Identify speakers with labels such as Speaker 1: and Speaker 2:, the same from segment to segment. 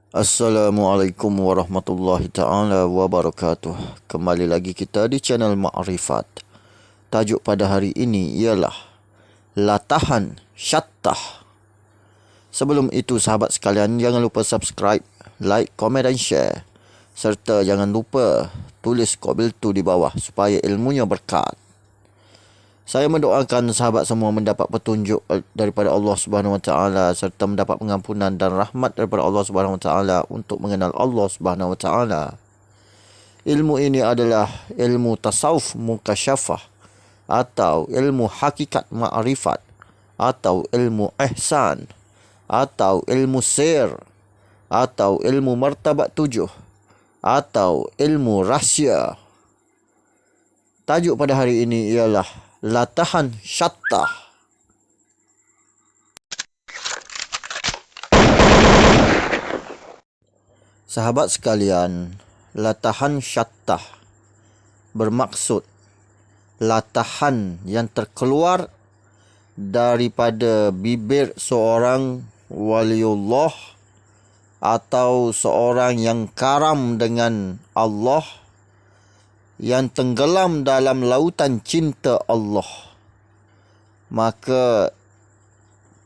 Speaker 1: Assalamualaikum warahmatullahi ta'ala wabarakatuh. Kembali lagi kita di channel Ma'rifat. Tajuk pada hari ini ialah Latahan Syattah. Sebelum itu sahabat sekalian, jangan lupa subscribe, like, komen dan share. Serta jangan lupa tulis qabil tu di bawah supaya ilmunya berkat. Saya mendoakan sahabat semua mendapat petunjuk daripada Allah Subhanahu Wa Taala serta mendapat pengampunan dan rahmat daripada Allah Subhanahu Wa Taala untuk mengenal Allah Subhanahu Wa Taala. Ilmu ini adalah ilmu tasawuf mukasyafah atau ilmu hakikat ma'rifat atau ilmu ihsan atau ilmu sir atau ilmu martabat 7 atau ilmu rahsia. Tajuk pada hari ini ialah Latahan Syattah. Sahabat sekalian, latahan syattah bermaksud latahan yang terkeluar daripada bibir seorang waliullah atau seorang yang karam dengan Allah, yang tenggelam dalam lautan cinta Allah. Maka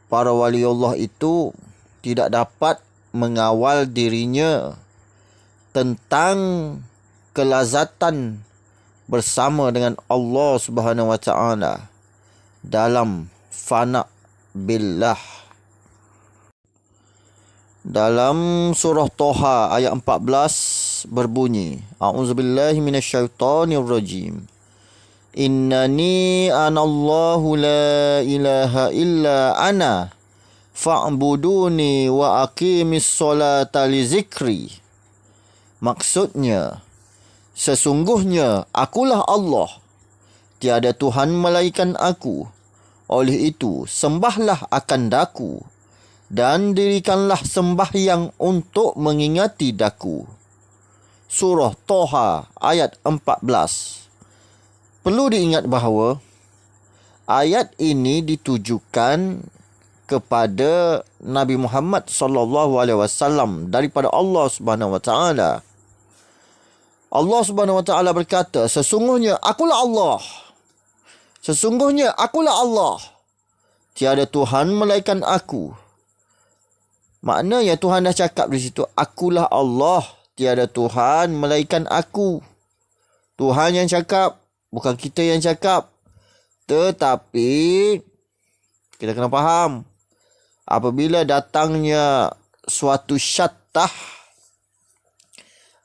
Speaker 1: para waliullah itu tidak dapat mengawal dirinya tentang kelazatan bersama dengan Allah Subhanahu Wa Taala dalam fana billah. Dalam surah Toha ayat 14 berbunyi, A'udzubillahi minasyaitonirrajim. Innani anallahu la ilaha illa ana fa'buduni wa aqimis solata li zikri. Maksudnya, sesungguhnya akulah Allah, tiada Tuhan melainkan aku. Oleh itu, sembahlah akan daku dan dirikanlah sembahyang untuk mengingati daku. Surah Toha ayat 14. Perlu diingat bahawa ayat ini ditujukan kepada Nabi Muhammad sallallahu alaihi wasallam daripada Allah Subhanahu wa taala. Allah Subhanahu wa taala berkata, sesungguhnya akulah Allah. Sesungguhnya akulah Allah. Tiada Tuhan melainkan aku. Maknanya Tuhan dah cakap di situ, akulah Allah. Tiada Tuhan melainkan aku. Tuhan yang cakap, bukan kita yang cakap. Tetapi kita kena faham, apabila datangnya suatu syattah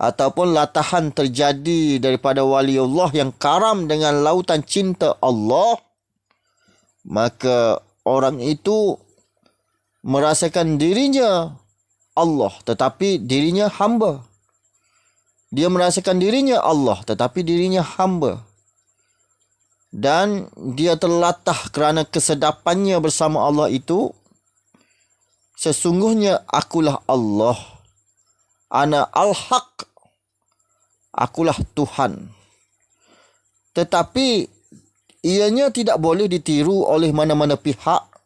Speaker 1: ataupun latahan terjadi daripada waliullah yang karam dengan lautan cinta Allah, maka orang itu merasakan dirinya Allah tetapi dirinya hamba. Dia merasakan dirinya Allah tetapi dirinya hamba. Dan dia terlatah kerana kesedapannya bersama Allah itu. Sesungguhnya akulah Allah. Ana al-haq. Akulah Tuhan. Tetapi ianya tidak boleh ditiru oleh mana-mana pihak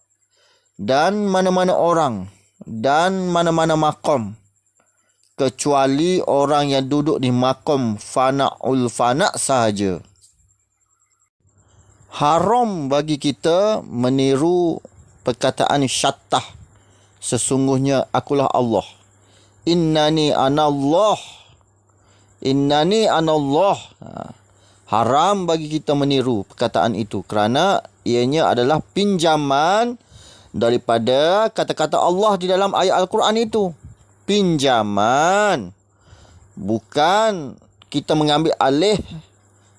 Speaker 1: dan mana-mana orang dan mana-mana maqam, kecuali orang yang duduk di maqam fana'ul fana' sahaja. Haram bagi kita meniru perkataan syattah. Sesungguhnya akulah Allah. Innani anallah. Innani anallah. Haram bagi kita meniru perkataan itu kerana ianya adalah pinjaman daripada kata-kata Allah di dalam ayat Al-Quran itu. Pinjaman. Bukan kita mengambil alih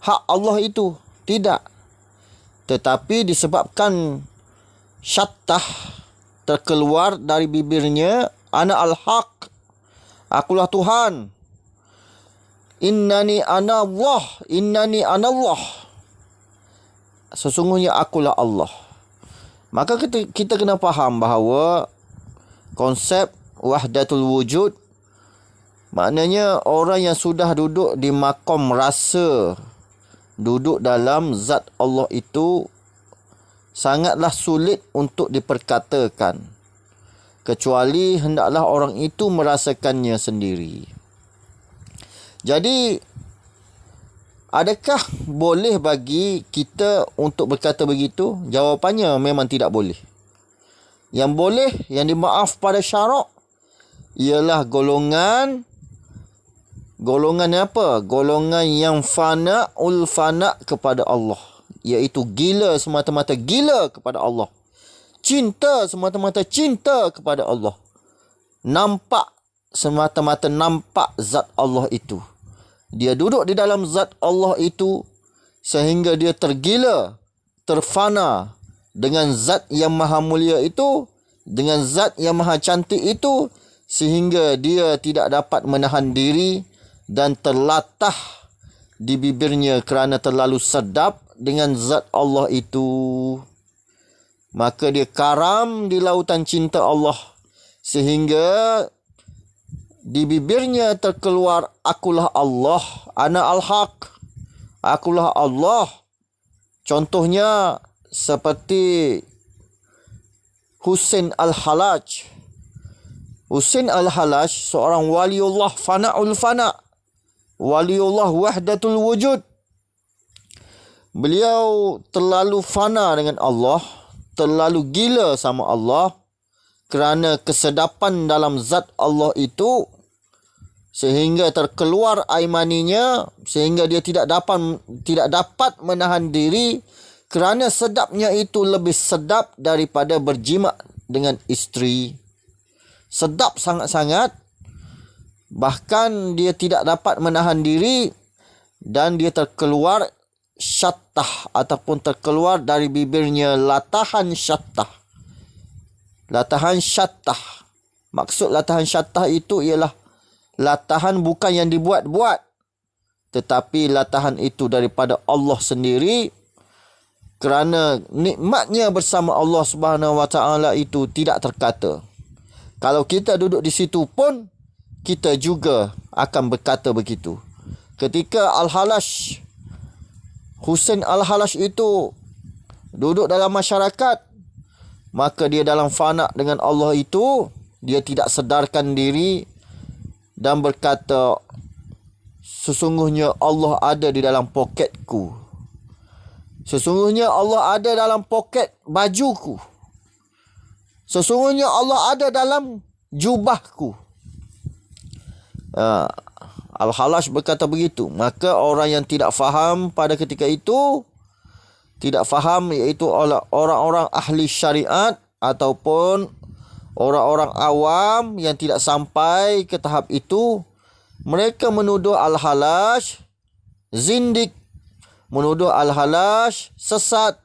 Speaker 1: hak Allah itu. Tidak. Tetapi disebabkan syattah terkeluar dari bibirnya, ana al-haq. Akulah Tuhan. Innani ana Allah. Innani ana Allah. Sesungguhnya akulah Allah. Maka kita kena faham bahawa konsep wahdatul wujud maknanya orang yang sudah duduk di maqam rasa, duduk dalam zat Allah itu sangatlah sulit untuk diperkatakan. kecuali hendaklah orang itu merasakannya sendiri. Jadi, adakah boleh bagi kita untuk berkata begitu? Jawapannya memang tidak boleh. Yang boleh, yang dimaaf pada syarak, ialah golongan apa? Golongan yang fana'ul fana' kepada Allah. Iaitu gila semata-mata gila kepada Allah. Cinta semata-mata cinta kepada Allah. Nampak semata-mata nampak zat Allah itu. Dia duduk di dalam zat Allah itu sehingga dia tergila, terfana dengan zat yang maha mulia itu, dengan zat yang maha cantik itu, sehingga dia tidak dapat menahan diri dan terlatah di bibirnya kerana terlalu sedap dengan zat Allah itu. Maka dia karam di lautan cinta Allah sehingga di bibirnya terkeluar akulah Allah, ana al-haq, akulah Allah. Contohnya seperti Husain al-Halaj. Husain al-Halaj seorang waliullah fana'ul fana', waliullah wahdatul wujud. Beliau terlalu fana dengan Allah, terlalu gila sama Allah kerana kesedapan dalam zat Allah itu sehingga terkeluar air maninya, sehingga dia tidak dapat menahan diri kerana sedapnya itu lebih sedap daripada berjima dengan isteri. Sedap sangat-sangat, bahkan dia tidak dapat menahan diri dan dia terkeluar syattah ataupun terkeluar dari bibirnya latahan syattah. Latahan syattah. Maksud latahan syattah itu ialah latahan bukan yang dibuat-buat, tetapi latahan itu daripada Allah sendiri, kerana nikmatnya bersama Allah Subhanahu Wa Taala itu tidak terkata. Kalau kita duduk di situ pun, kita juga akan berkata begitu. Ketika Al-Halaj, Husain Al-Halaj itu duduk dalam masyarakat, maka dia dalam fana dengan Allah itu, dia tidak sedarkan diri dan berkata, sesungguhnya Allah ada di dalam poketku. Sesungguhnya Allah ada dalam poket bajuku. Sesungguhnya Allah ada dalam jubahku. Al-Halaj berkata begitu. Maka orang yang tidak faham pada ketika itu, tidak faham, iaitu orang-orang ahli syariat ataupun orang-orang awam yang tidak sampai ke tahap itu, mereka menuduh Al-Halaj zindik, menuduh Al-Halaj sesat.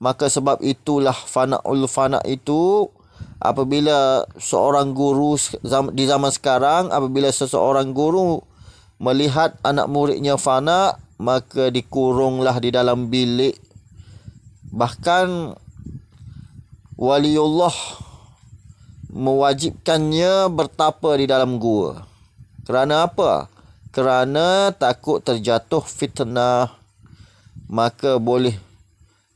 Speaker 1: Maka sebab itulah fana'ul fana' itu, apabila seorang guru di zaman sekarang, apabila seseorang guru melihat anak muridnya fana', maka dikurunglah di dalam bilik. Bahkan waliullah mewajibkannya bertapa di dalam gua. Kerana apa? Kerana takut terjatuh fitnah. Maka boleh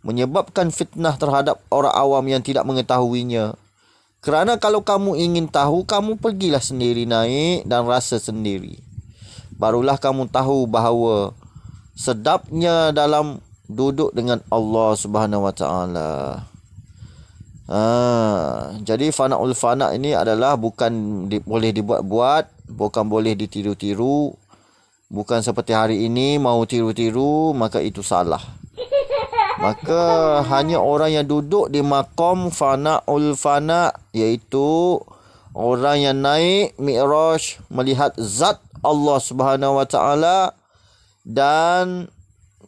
Speaker 1: menyebabkan fitnah terhadap orang awam yang tidak mengetahuinya. Kerana kalau kamu ingin tahu, kamu pergilah sendiri naik dan rasa sendiri. Barulah kamu tahu bahawa sedapnya dalam duduk dengan Allah Subhanahu Wa Taala. Jadi fana'ul fana' ini adalah bukan boleh dibuat-buat, bukan boleh ditiru-tiru. Bukan seperti hari ini mau tiru-tiru, maka itu salah. Maka hanya orang yang duduk di maqam fana'ul fana', iaitu orang yang naik mi'raj melihat zat Allah Subhanahu Wa Taala, dan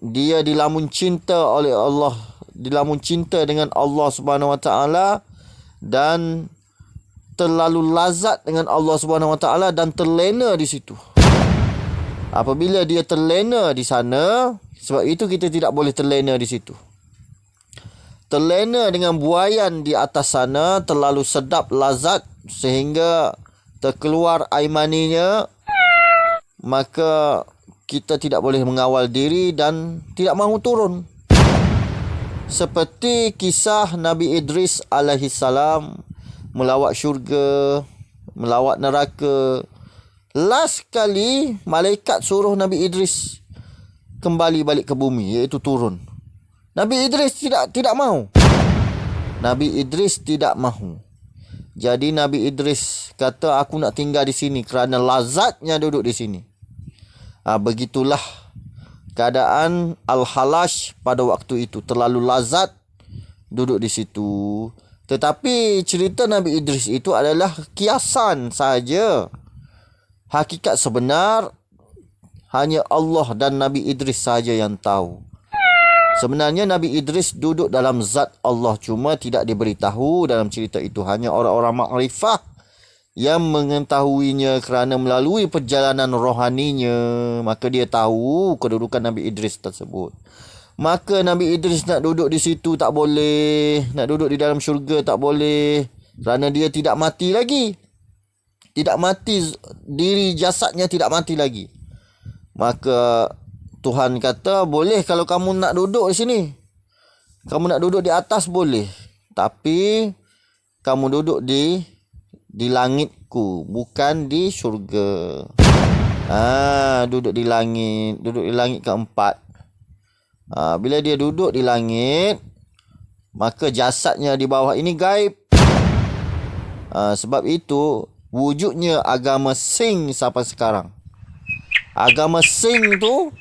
Speaker 1: dia dilamun cinta oleh Allah, dilamun cinta dengan Allah Subhanahu Wa Taala, dan terlalu lazat dengan Allah Subhanahu Wa Taala dan terlena di situ. Apabila dia terlena di sana, sebab itu kita tidak boleh terlena di situ. Terlena dengan buaian di atas sana, terlalu sedap lazat sehingga terkeluar air maninya, maka kita tidak boleh mengawal diri dan tidak mahu turun. Seperti kisah Nabi Idris alaihissalam melawat syurga, melawat neraka. Last kali malaikat suruh Nabi Idris kembali balik ke bumi, iaitu turun. Nabi Idris tidak mahu. Nabi Idris tidak mahu. Jadi Nabi Idris kata, aku nak tinggal di sini kerana lazatnya duduk di sini. Begitulah keadaan Al-Halash pada waktu itu. Terlalu lazat duduk di situ. Tetapi cerita Nabi Idris itu adalah kiasan saja. Hakikat sebenar hanya Allah dan Nabi Idris saja yang tahu. Sebenarnya Nabi Idris duduk dalam zat Allah, cuma tidak diberitahu dalam cerita itu. Hanya orang-orang makrifah yang mengetahuinya kerana melalui perjalanan rohaninya. Maka dia tahu kedudukan Nabi Idris tersebut. Maka Nabi Idris nak duduk di situ tak boleh. Nak duduk di dalam syurga tak boleh. Kerana dia tidak mati lagi. Tidak mati, diri jasadnya tidak mati lagi. Maka Tuhan kata, boleh kalau kamu nak duduk di sini. Kamu nak duduk di atas boleh. Tapi kamu duduk di langitku, bukan di syurga. Duduk di langit keempat. Bila dia duduk di langit, maka jasadnya di bawah ini gaib. Sebab itu wujudnya agama Singh sampai sekarang. Agama Singh tu,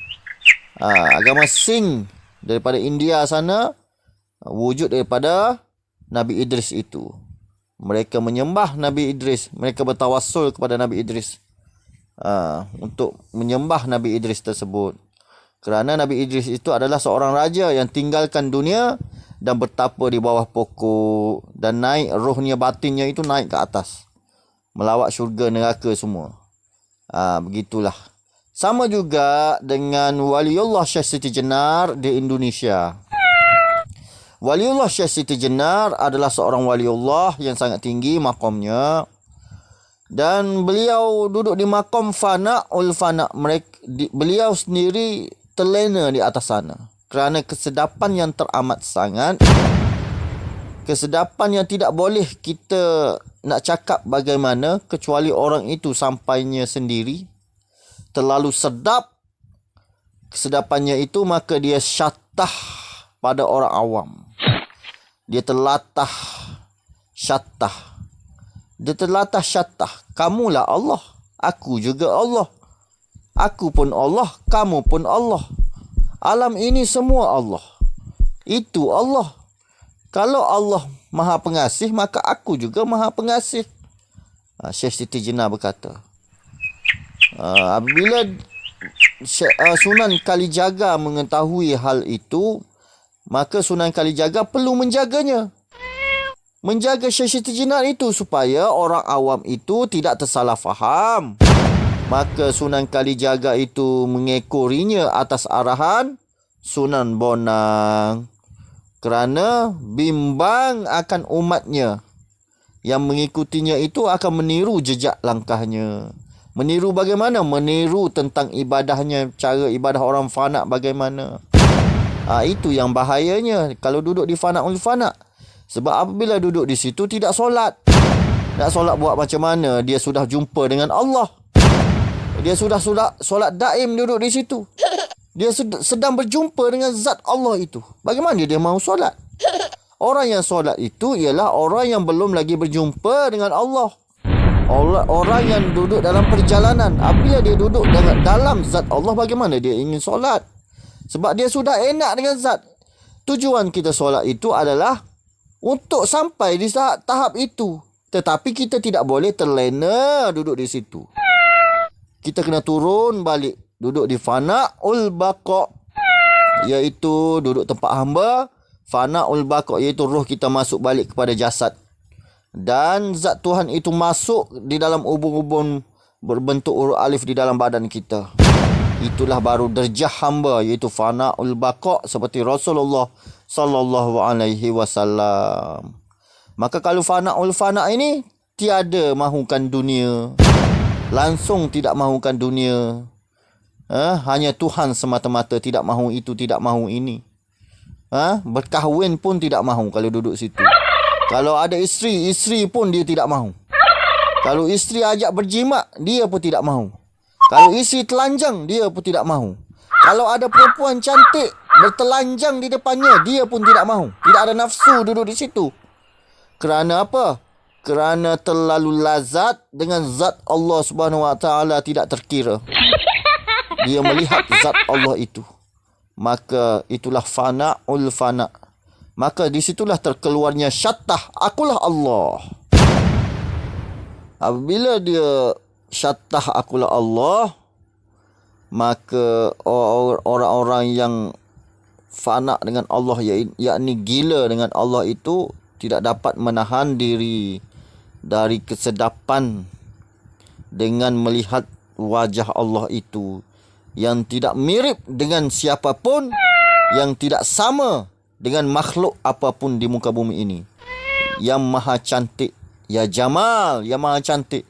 Speaker 1: agama Singh daripada India sana, wujud daripada Nabi Idris itu. Mereka menyembah Nabi Idris. Mereka bertawassul kepada Nabi Idris untuk menyembah Nabi Idris tersebut. Kerana Nabi Idris itu adalah seorang raja yang tinggalkan dunia dan bertapa di bawah pokok. Dan naik, rohnya, batinnya itu naik ke atas. Melawat syurga, neraka semua. Begitulah. Sama juga dengan Waliullah Syekh Siti Jenar di Indonesia. Waliullah Syekh Siti Jenar adalah seorang waliullah yang sangat tinggi makamnya. Dan beliau duduk di makam fana'ul fana'. Beliau sendiri terlena di atas sana. Kerana kesedapan yang teramat sangat. Kesedapan yang tidak boleh kita nak cakap bagaimana, kecuali orang itu sampainya sendiri. Terlalu sedap kesedapannya itu, maka dia syatah pada orang awam. Dia terlatah syatah. Dia terlatah syatah. Kamulah Allah, aku juga Allah. Aku pun Allah, kamu pun Allah. Alam ini semua Allah. Itu Allah. Kalau Allah Maha Pengasih, maka aku juga Maha Pengasih. Syekh Siti Jenar berkata. Bila Sunan Kalijaga mengetahui hal itu, maka Sunan Kalijaga perlu menjaganya. Menjaga Syekh Siti Jenar itu supaya orang awam itu tidak tersalah faham. Maka Sunan Kalijaga itu mengekorinya atas arahan Sunan Bonang. Kerana bimbang akan umatnya yang mengikutinya itu akan meniru jejak langkahnya. Meniru bagaimana? Meniru tentang ibadahnya, cara ibadah orang fana' bagaimana. Itu yang bahayanya kalau duduk di fana'ul fana'. Sebab apabila duduk di situ tidak solat. Nak solat buat macam mana? Dia sudah jumpa dengan Allah. Dia sudah solat daim duduk di situ. Dia sedang berjumpa dengan zat Allah itu. Bagaimana dia mahu solat? Orang yang solat itu ialah orang yang belum lagi berjumpa dengan Allah. Orang yang duduk dalam perjalanan. Apabila dia duduk dalam zat Allah, bagaimana dia ingin solat? Sebab dia sudah enak dengan zat. Tujuan kita solat itu adalah untuk sampai di tahap itu. Tetapi kita tidak boleh terlena duduk di situ. Kita kena turun balik. Duduk di fana'ul baqa', iaitu duduk tempat hamba. Fana'ul baqa', iaitu roh kita masuk balik kepada jasad. Dan zat Tuhan itu masuk di dalam ubun-ubun berbentuk huruf alif di dalam badan kita. Itulah baru derjah hamba, iaitu fana'ul baqa', seperti Rasulullah sallallahu alaihi wasallam. Maka kalau fana'ul fana' ini tiada mahukan dunia. Langsung tidak mahukan dunia. Hanya Tuhan semata-mata, tidak mahu itu, tidak mahu ini. Berkahwin pun tidak mahu kalau duduk situ. Kalau ada isteri, isteri pun dia tidak mahu. Kalau isteri ajak berjimat, dia pun tidak mahu. Kalau isteri telanjang, dia pun tidak mahu. Kalau ada perempuan cantik bertelanjang di depannya, dia pun tidak mahu. Tidak ada nafsu duduk di situ. Kerana apa? Kerana terlalu lazat dengan zat Allah Subhanahu Wa Taala tidak terkira. Dia melihat zat Allah itu. Maka itulah fana'ul fana'. Maka disitulah terkeluarnya syattah, akulah Allah. Apabila dia syattah, akulah Allah, maka orang-orang yang fana dengan Allah, yakni gila dengan Allah itu, tidak dapat menahan diri dari kesedapan dengan melihat wajah Allah itu, yang tidak mirip dengan siapapun, yang tidak sama dengan makhluk apapun di muka bumi ini. Yang maha cantik, ya Jamal, yang maha cantik.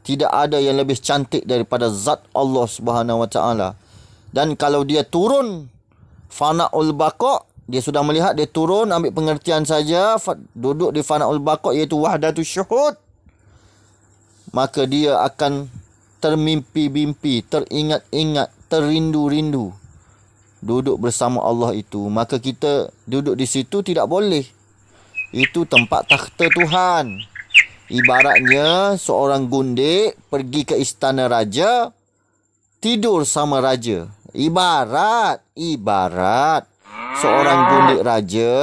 Speaker 1: Tidak ada yang lebih cantik daripada zat Allah Subhanahu Wa Taala. Dan kalau dia turun fana'ul baqa', dia sudah melihat, dia turun ambil pengertian saja, duduk di fana'ul baqa', iaitu wahdatus syuhud, maka dia akan termimpi-mimpi, teringat-ingat, terindu-rindu duduk bersama Allah itu. Maka kita duduk di situ tidak boleh. Itu tempat takhta Tuhan. Ibaratnya seorang gundik pergi ke istana raja, tidur sama raja. Ibarat seorang gundik raja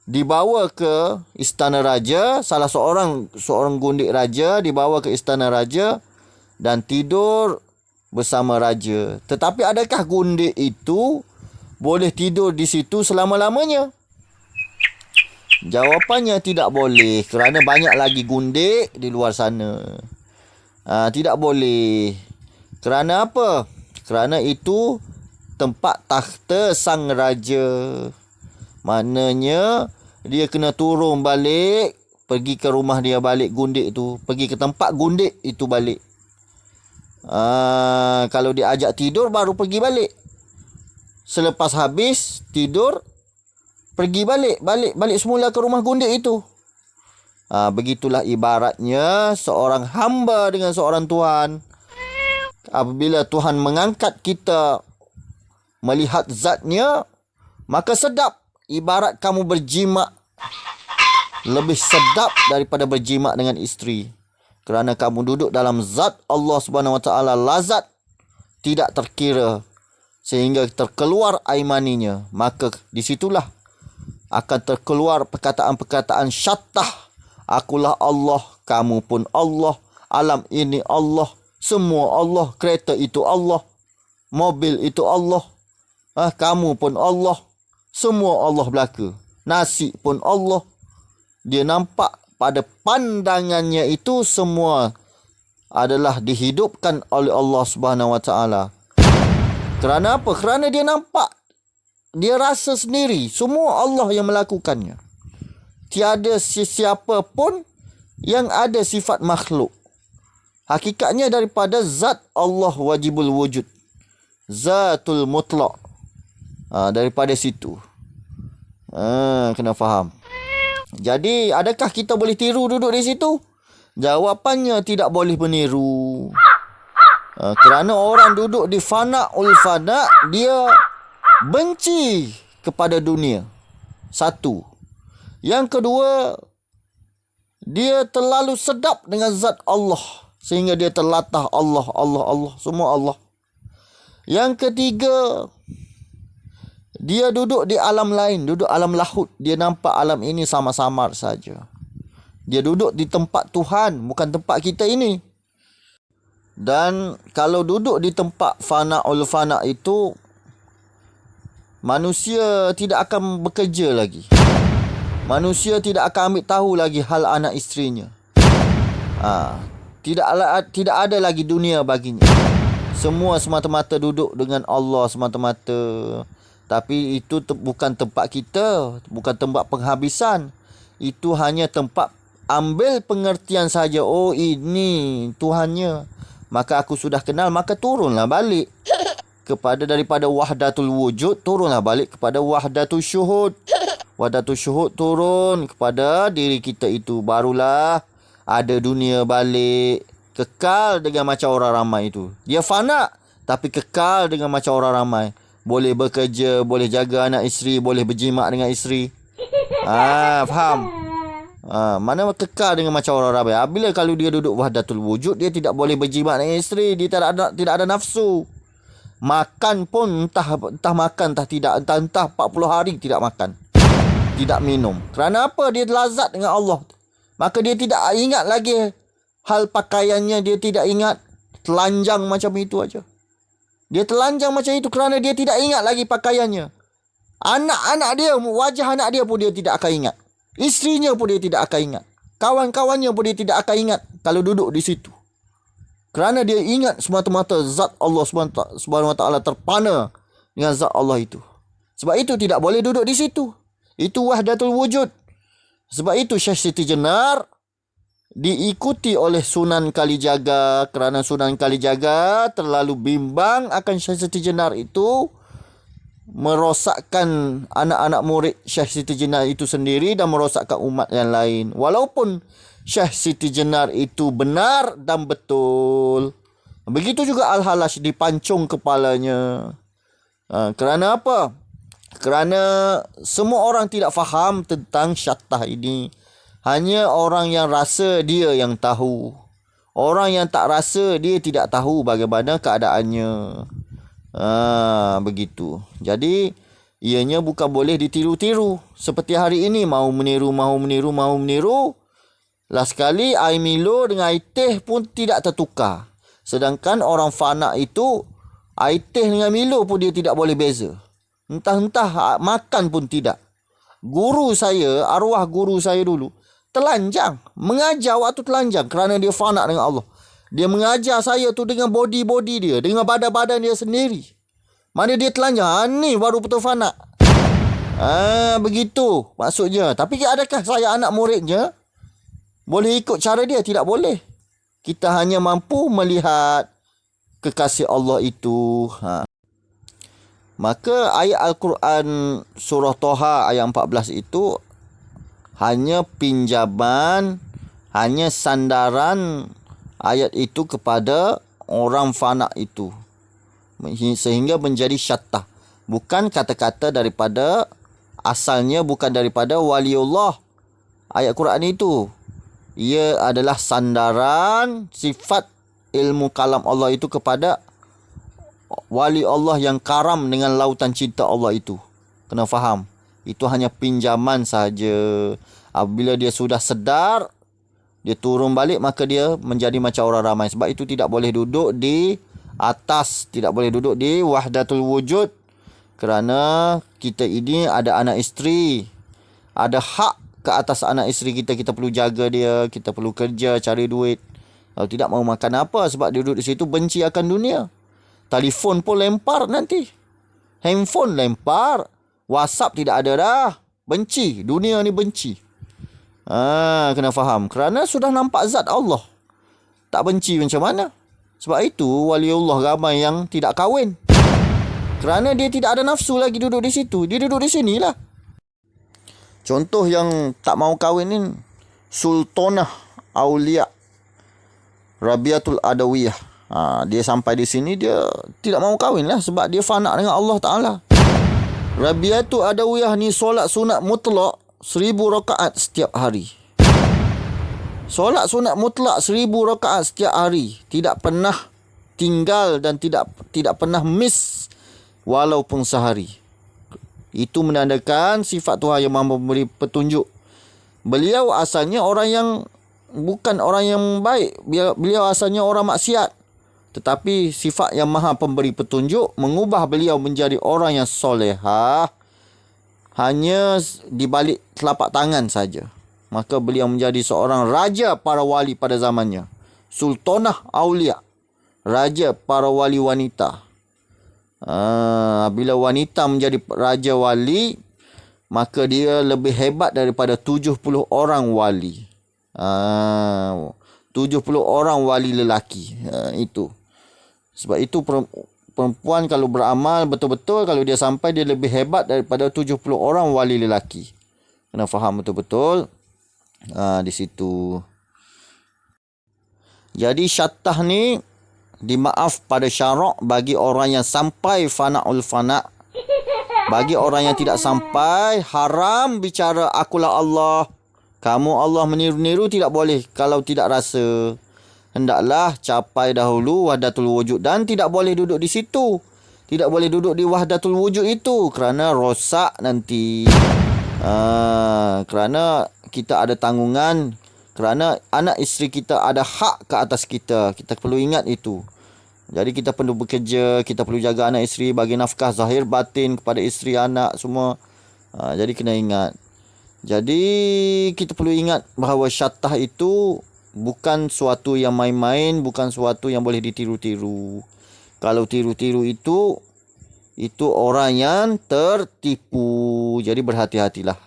Speaker 1: dibawa ke istana raja, seorang gundik raja dibawa ke istana raja dan tidur bersama raja. Tetapi adakah gundik itu boleh tidur di situ selama-lamanya? Jawapannya tidak boleh, kerana banyak lagi gundik di luar sana. Tidak boleh. Kerana apa? Kerana itu tempat takhta sang raja. Maknanya dia kena turun balik, pergi ke rumah dia balik, gundik itu, pergi ke tempat gundik itu balik. Kalau dia ajak tidur, baru pergi balik. Selepas habis tidur, pergi balik semula ke rumah gundik itu. Begitulah ibaratnya seorang hamba dengan seorang Tuhan. Apabila Tuhan mengangkat kita melihat zatnya, maka sedap. Ibarat kamu berjimat, lebih sedap daripada berjimat dengan isteri. Kerana kamu duduk dalam zat Allah Subhanahu Wa Taala, lazat tidak terkira, sehingga terkeluar air maninya. Maka disitulah akan terkeluar perkataan-perkataan syattah. Akulah Allah, kamu pun Allah, alam ini Allah, semua Allah, kereta itu Allah, mobil itu Allah, kamu pun Allah, semua Allah belaka, nasi pun Allah. Dia nampak pada pandangannya itu semua adalah dihidupkan oleh Allah Subhanahu Wa Taala. Kerana apa? Kerana dia nampak, dia rasa sendiri semua Allah yang melakukannya. Tiada sesiapa pun yang ada sifat makhluk. Hakikatnya daripada zat Allah wajibul wujud, zatul mutlaq. Daripada situ. Kena faham. Jadi, adakah kita boleh tiru duduk di situ? Jawapannya tidak boleh meniru. Kerana orang duduk di fana'ul fana', dia benci kepada dunia. Satu. Yang kedua, dia terlalu sedap dengan zat Allah, sehingga dia terlatah Allah, semua Allah. Yang ketiga, dia duduk di alam lain, duduk alam lahut. Dia nampak alam ini samar-samar saja. Dia duduk di tempat Tuhan, bukan tempat kita ini. Dan kalau duduk di tempat fana'ul fana' itu, manusia tidak akan bekerja lagi. Manusia tidak akan ambil tahu lagi hal anak isterinya. Tidak ada lagi dunia baginya. Semua semata-mata duduk dengan Allah semata-mata. Tapi itu bukan tempat kita, bukan tempat penghabisan. Itu hanya tempat ambil pengertian saja. Oh, ini Tuhannya. Maka aku sudah kenal, maka turunlah balik daripada wahdatul wujud, turunlah balik kepada wahdatul syuhud. Wahdatul syuhud turun kepada diri kita itu, barulah ada dunia balik. Kekal dengan macam orang ramai itu. Dia fana tapi kekal dengan macam orang ramai. Boleh bekerja, boleh jaga anak isteri, boleh berjimat dengan isteri. Faham? Mana kekal dengan macam orang ramai. Bila kalau dia duduk wahdatul wujud, dia tidak boleh berjimat dengan isteri, dia tidak ada nafsu. Makan pun entah makan entah 40 hari tidak makan, tidak minum. Kerana apa? Dia lazat dengan Allah. Maka dia tidak ingat lagi hal pakaiannya, dia tidak ingat. Telanjang macam itu aja. Dia telanjang macam itu kerana dia tidak ingat lagi pakaiannya. Anak-anak dia, wajah anak dia pun dia tidak akan ingat. Isterinya pun dia tidak akan ingat. Kawan-kawannya pun dia tidak akan ingat kalau duduk di situ. Kerana dia ingat semata-mata zat Allah Subhanahu Wa Taala, terpana dengan zat Allah itu. Sebab itu tidak boleh duduk di situ. Itu wahdatul wujud. Sebab itu Syekh Siti Jenar diikuti oleh Sunan Kalijaga. Kerana Sunan Kalijaga terlalu bimbang akan Syekh Siti Jenar itu, merosakkan anak-anak murid Syekh Siti Jenar itu sendiri dan merosakkan umat yang lain. Walaupun Syekh Siti Jenar itu benar dan betul. Begitu juga Al-Halash dipancung kepalanya. Kerana apa? Kerana semua orang tidak faham tentang syattah ini. Hanya orang yang rasa dia yang tahu. Orang yang tak rasa dia tidak tahu bagaimana keadaannya. Begitu. Jadi ianya bukan boleh ditiru-tiru. Seperti hari ini mahu meniru. Last sekali air Milo dengan air teh pun tidak tertukar. Sedangkan orang fana itu air teh dengan Milo pun dia tidak boleh beza. Entah-entah makan pun tidak. Guru saya, arwah guru saya dulu, telanjang. Mengajar waktu telanjang kerana dia fana dengan Allah. Dia mengajar saya tu dengan body dia, dengan badan-badan dia sendiri. Mana dia telanjang? Ni baru betul fana. Begitu maksudnya. Tapi adakah saya anak muridnya boleh ikut cara dia? Tidak boleh. Kita hanya mampu melihat kekasih Allah itu. Maka ayat Al-Quran surah Toha ayat 14 itu hanya pinjaman, hanya sandaran ayat itu kepada orang fana itu, sehingga menjadi syattah. Bukan kata-kata daripada asalnya, bukan daripada waliullah. Ayat Quran itu ia adalah sandaran sifat ilmu kalam Allah itu kepada wali Allah yang karam dengan lautan cinta Allah itu. Kena faham. Itu hanya pinjaman sahaja. Apabila dia sudah sedar, dia turun balik, maka dia menjadi macam orang ramai. Sebab itu tidak boleh duduk di atas, tidak boleh duduk di wahdatul wujud. Kerana kita ini ada anak isteri, ada hak ke atas anak isteri kita. Kita perlu jaga dia, kita perlu kerja, cari duit. Kalau tidak mau makan apa, sebab dia duduk di situ benci akan dunia. Telefon pun lempar nanti. Handphone lempar. WhatsApp tidak ada dah. Benci. Dunia ni benci. Kena faham. Kerana sudah nampak zat Allah. Tak benci macam mana? Sebab itu waliullah ramai yang tidak kahwin. Kerana dia tidak ada nafsu lagi duduk di situ. Dia duduk di sinilah. Contoh yang tak mau kahwin ni, Sultanah Aulia Rabiatul Adawiyah. Dia sampai di sini, dia tidak mau kahwin lah sebab dia fana dengan Allah Ta'ala. Rabiatul Adawiyah ni solat sunat mutlak 1000 rakaat setiap hari. Solat sunat mutlak 1000 rakaat setiap hari. Tidak pernah tinggal dan tidak pernah miss walaupun sehari. Itu menandakan sifat Tuhan yang Maha memberi petunjuk. Beliau asalnya orang yang bukan orang yang baik. Beliau asalnya orang maksiat. Tetapi sifat yang Maha pemberi petunjuk mengubah beliau menjadi orang yang solehah hanya di balik telapak tangan saja. Maka beliau menjadi seorang raja para wali pada zamannya. Sultanah Aulia, raja para wali wanita. Bila wanita menjadi raja wali, maka dia lebih hebat daripada 70 orang wali. 70 orang wali lelaki. Itu. Sebab itu perempuan kalau beramal betul-betul, kalau dia sampai, dia lebih hebat daripada 70 orang wali lelaki. Kena faham betul-betul di situ. Jadi syattah ni dimaaf pada syarak bagi orang yang sampai fana'ul fana'. Bagi orang yang tidak sampai, haram bicara akulah Allah. Kamu Allah meniru-niru, tidak boleh kalau tidak rasa. Hendaklah capai dahulu wahdatul wujud dan tidak boleh duduk di situ. Tidak boleh duduk di wahdatul wujud itu kerana rosak nanti. Kerana kita ada tanggungan, kerana anak isteri kita ada hak ke atas kita. Kita perlu ingat itu. Jadi kita perlu bekerja, kita perlu jaga anak isteri, bagi nafkah zahir batin kepada isteri, anak semua. Jadi kena ingat. Jadi kita perlu ingat bahawa syattah itu bukan suatu yang main-main, bukan suatu yang boleh ditiru-tiru. Kalau tiru-tiru itu orang yang tertipu. Jadi berhati-hatilah.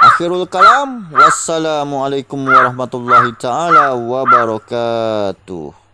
Speaker 1: Akhirul kalam. Wassalamualaikum warahmatullahi taala wabarakatuh.